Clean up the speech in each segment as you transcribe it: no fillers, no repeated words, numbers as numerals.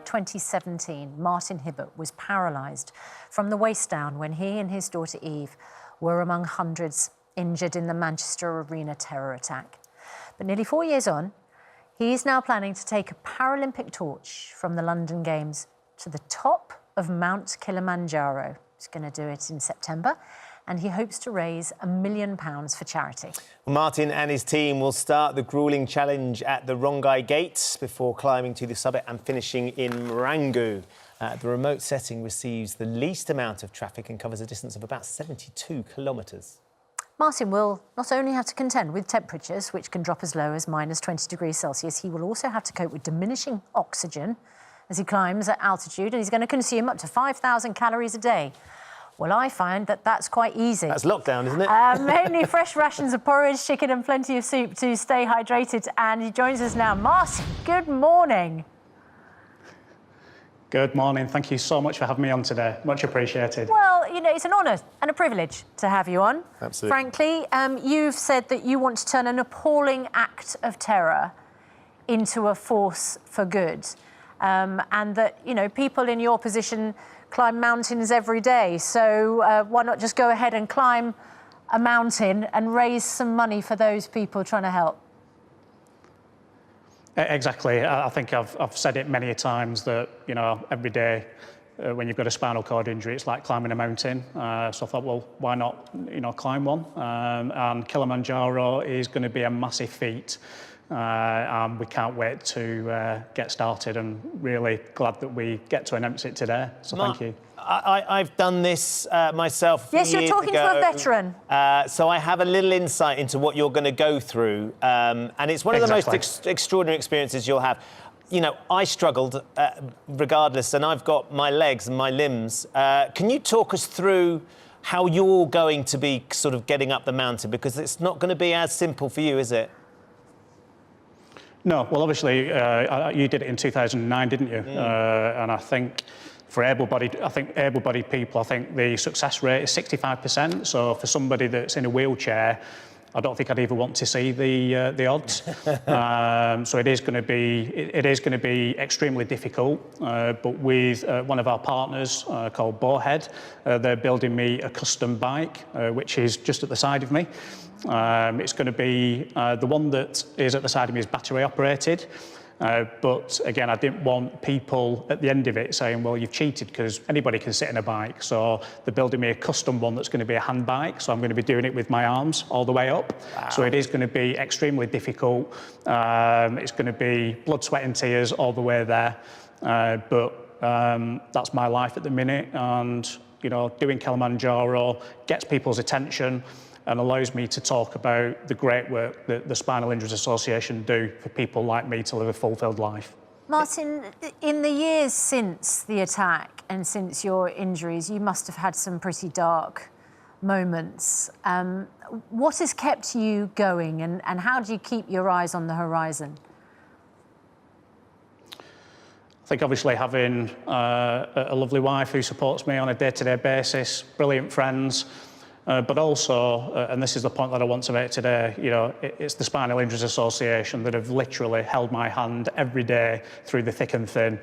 2017, Martin Hibbert was paralysed from the waist down when he and his daughter Eve were among hundreds injured in the Manchester Arena terror attack. But nearly 4 years on, he is now planning to take a Paralympic torch from the London Games to the top of Mt Kilimanjaro. He's going to do it in September, and he hopes to raise £1 million for charity. Martin and his team will start the gruelling challenge at the Rongai Gate before climbing to the summit and finishing in Marangu. The remote setting receives the least amount of traffic and covers a distance of about 72 kilometres. Martin will not only have to contend with temperatures, which can drop as low as -20°C, he will also have to cope with diminishing oxygen as he climbs at altitude, and he's going to consume up to 5,000 calories a day. Well, I find that that's quite easy. That's lockdown, isn't it? Mainly fresh rations of porridge, chicken and plenty of soup to stay hydrated. And he joins us now. Martin, good morning. Good morning. Thank you so much for having me on today. Much appreciated. Well, you know, it's an honour and a privilege to have you on. Absolutely. Frankly, you've said that you want to turn an appalling act of terror into a force for good. And that, you know, people in your position climb mountains every day. So why not just go ahead and climb a mountain and raise some money for those people trying to help? Exactly. I think I've said it many times that, you know, every day when you've got a spinal cord injury, it's like climbing a mountain. So I thought, well, why not, you know, climb one? And Kilimanjaro is going to be a massive feat. And we can't wait to get started, and really glad that we get to announce it today. So thank you. I've done this myself. Yes, you're talking to a veteran. So I have a little insight into what you're going to go through, and it's one of the most extraordinary experiences you'll have. You know, I struggled regardless, and I've got my legs and my limbs. Can you talk us through how you're going to be sort of getting up the mountain? Because it's not going to be as simple for you, is it? No, well, obviously, you did it in 2009, didn't you? And I think for able-bodied people, I think the success rate is 65%. So for somebody that's in a wheelchair, I don't think I'd even want to see the odds. So it is going to be extremely difficult. But with one of our partners called Bowhead, they're building me a custom bike, which is just at the side of me. It's going to be the one that is at the side of me is battery operated. But again, I didn't want people at the end of it saying, well, you've cheated, because anybody can sit in a bike. So they're building me a custom one that's going to be a hand bike. So I'm going to be doing it with my arms all the way up. Wow. So it is going to be extremely difficult. It's going to be blood, sweat and tears all the way there. But that's my life at the minute. And, you know, doing Kilimanjaro gets people's attention and allows me to talk about the great work that the Spinal Injuries Association do for people like me to live a fulfilled life. Martin, in the years since the attack and since your injuries, you must have had some pretty dark moments. What has kept you going, and how do you keep your eyes on the horizon? I think obviously having a lovely wife who supports me on a day-to-day basis, brilliant friends, but also, and this is the point that I want to make today, you know, it's the Spinal Injuries Association that have literally held my hand every day through the thick and thin.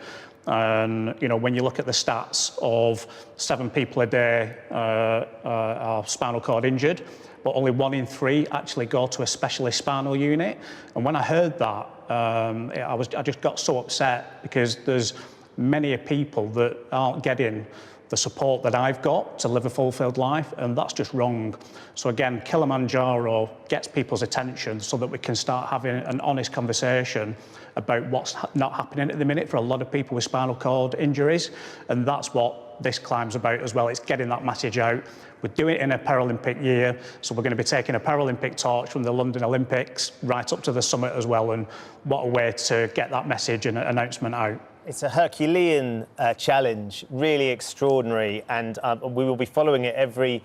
And, you know, when you look at the stats of 7 people a day are spinal cord injured, but only 1 in 3 actually go to a specialist spinal unit. And when I heard that, I just got so upset, because there's many people that aren't getting the support that I've got to live a fulfilled life, and that's just wrong. So again, Kilimanjaro gets people's attention so that we can start having an honest conversation about what's not happening at the minute for a lot of people with spinal cord injuries, and that's what this climb's about as well. It's getting that message out. We're doing it in a Paralympic year, so we're going to be taking a Paralympic torch from the London Olympics right up to the summit as well, and what a way to get that message and announcement out. It's a Herculean challenge, really extraordinary, and we will be following it every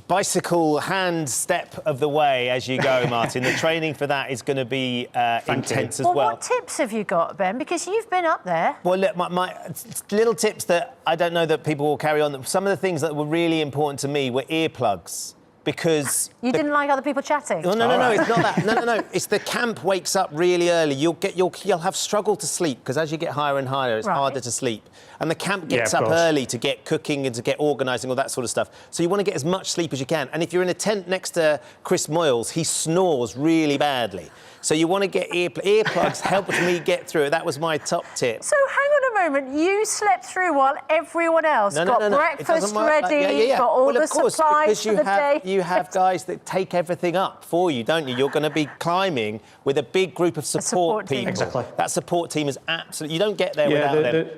bicycle hand step of the way as you go, Martin. The training for that is going to be intense as well. What tips have you got, Ben? Because you've been up there. Well, look, my little tips that I don't know that people will carry on. Some of the things that were really important to me were earplugs. because... You didn't like other people chatting? No, it's not that. No. It's the camp wakes up really early. You'll have struggle to sleep, because as you get higher and higher, it's harder to sleep. And the camp gets up early to get cooking and to get organising, all that sort of stuff. So you want to get as much sleep as you can. And if you're in a tent next to Chris Moyles, he snores really badly. So you want to get earplugs. Helped me get through it. That was my top tip. So hang on a moment. You slept through while everyone else got breakfast ready, got all the supplies for the day. You have guys that take everything up for you, don't you? You're going to be climbing with a big group of support people. Exactly. That support team is absolutely... You don't get there without them.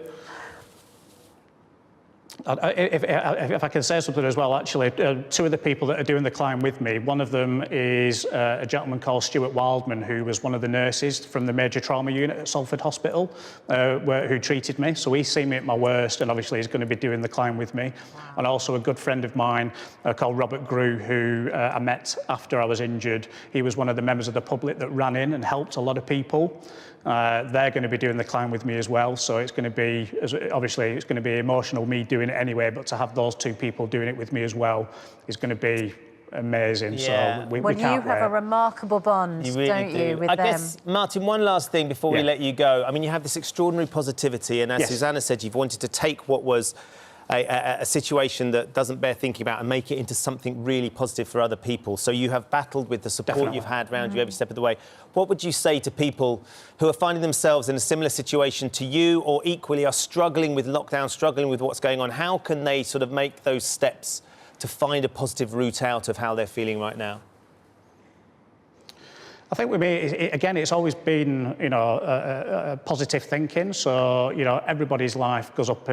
If I can say something as well, actually, two of the people that are doing the climb with me, one of them is a gentleman called Stuart Wildman, who was one of the nurses from the major trauma unit at Salford Hospital, who treated me. So he's seen me at my worst, and obviously he's going to be doing the climb with me. Wow. And also a good friend of mine called Robert Grew, who I met after I was injured. He was one of the members of the public that ran in and helped a lot of people. They're going to be doing the climb with me as well, so it's going to be, obviously, it's going to be emotional, me doing it anyway, but to have those two people doing it with me as well is going to be amazing. Yeah. So we well, can't you have a remarkable bond, don't you, with them? I guess, Martin, one last thing before we let you go. I mean, you have this extraordinary positivity, and as Susanna said, you've wanted to take what was a situation that doesn't bear thinking about and make it into something really positive for other people. So you have battled with the support you've had around you every step of the way. What would you say to people who are finding themselves in a similar situation to you, or equally are struggling with lockdown, struggling with what's going on? How can they sort of make those steps to find a positive route out of how they're feeling right now? I think with me, again, it's always been, positive thinking. So, everybody's life goes up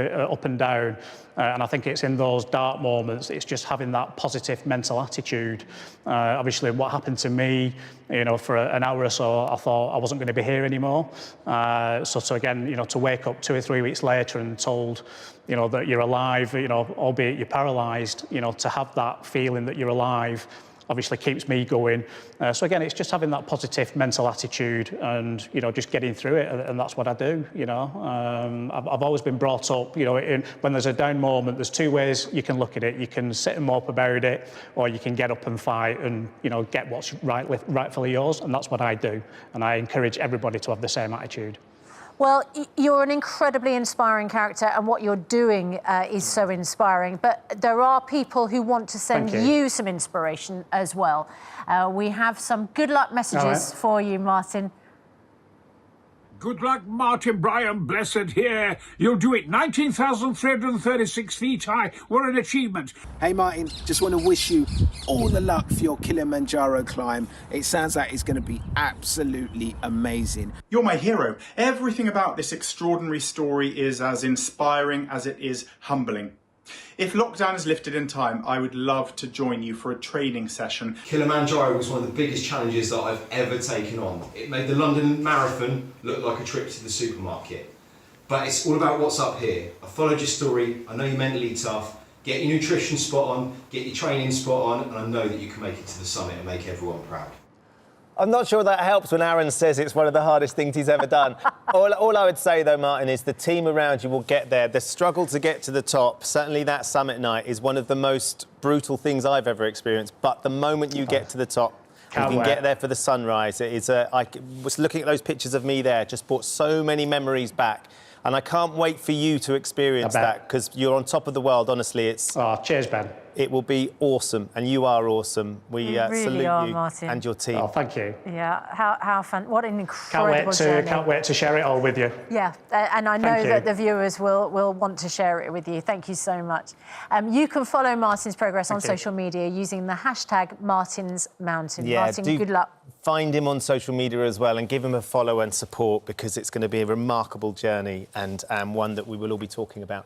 and down. And I think it's in those dark moments, it's just having that positive mental attitude. Obviously, what happened to me, for an hour or so, I thought I wasn't going to be here anymore. So again, to wake up 2 or 3 weeks later and told, that you're alive, albeit you're paralysed, to have that feeling that you're alive, obviously keeps me going. So again, it's just having that positive mental attitude and, just getting through it, and that's what I do, I've always been brought up, when there's a down moment, there's two ways you can look at it. You can sit and mope about it, or you can get up and fight and, get what's rightfully yours, and that's what I do. And I encourage everybody to have the same attitude. Well, you're an incredibly inspiring character, and what you're doing is so inspiring. But there are people who want to send you some inspiration as well. We have some good luck messages for you, Martin. Good luck, Martin Bryan, blessed here. You'll do it 19,336 feet high. What an achievement. Hey, Martin, just want to wish you all the luck for your Kilimanjaro climb. It sounds like it's going to be absolutely amazing. You're my hero. Everything about this extraordinary story is as inspiring as it is humbling. If lockdown is lifted in time, I would love to join you for a training session. Kilimanjaro was one of the biggest challenges that I've ever taken on. It made the London Marathon look like a trip to the supermarket. But it's all about what's up here. I followed your story, I know you're mentally tough, get your nutrition spot on, get your training spot on, and I know that you can make it to the summit and make everyone proud. I'm not sure that helps when Aaron says it's one of the hardest things he's ever done. All I would say, though, Martin, is the team around you will get there. The struggle to get to the top, certainly that summit night, is one of the most brutal things I've ever experienced. But the moment you get to the top, you can get there for the sunrise. It is I was looking at those pictures of me there, just brought so many memories back. And I can't wait for you to experience that, because you're on top of the world, honestly. It's... Oh, cheers, Ben. It will be awesome, and you are awesome. We really salute you, Martin. and your team. Oh, thank you. Yeah, how fun. What an incredible journey. Can't wait to share it all with you. Yeah, and I know that the viewers will want to share it with you. Thank you so much. You can follow Martin's progress on social media using the hashtag #MartinsMountain. Yeah, Martin, good luck. Find him on social media as well and give him a follow and support, because it's going to be a remarkable journey and one that we will all be talking about.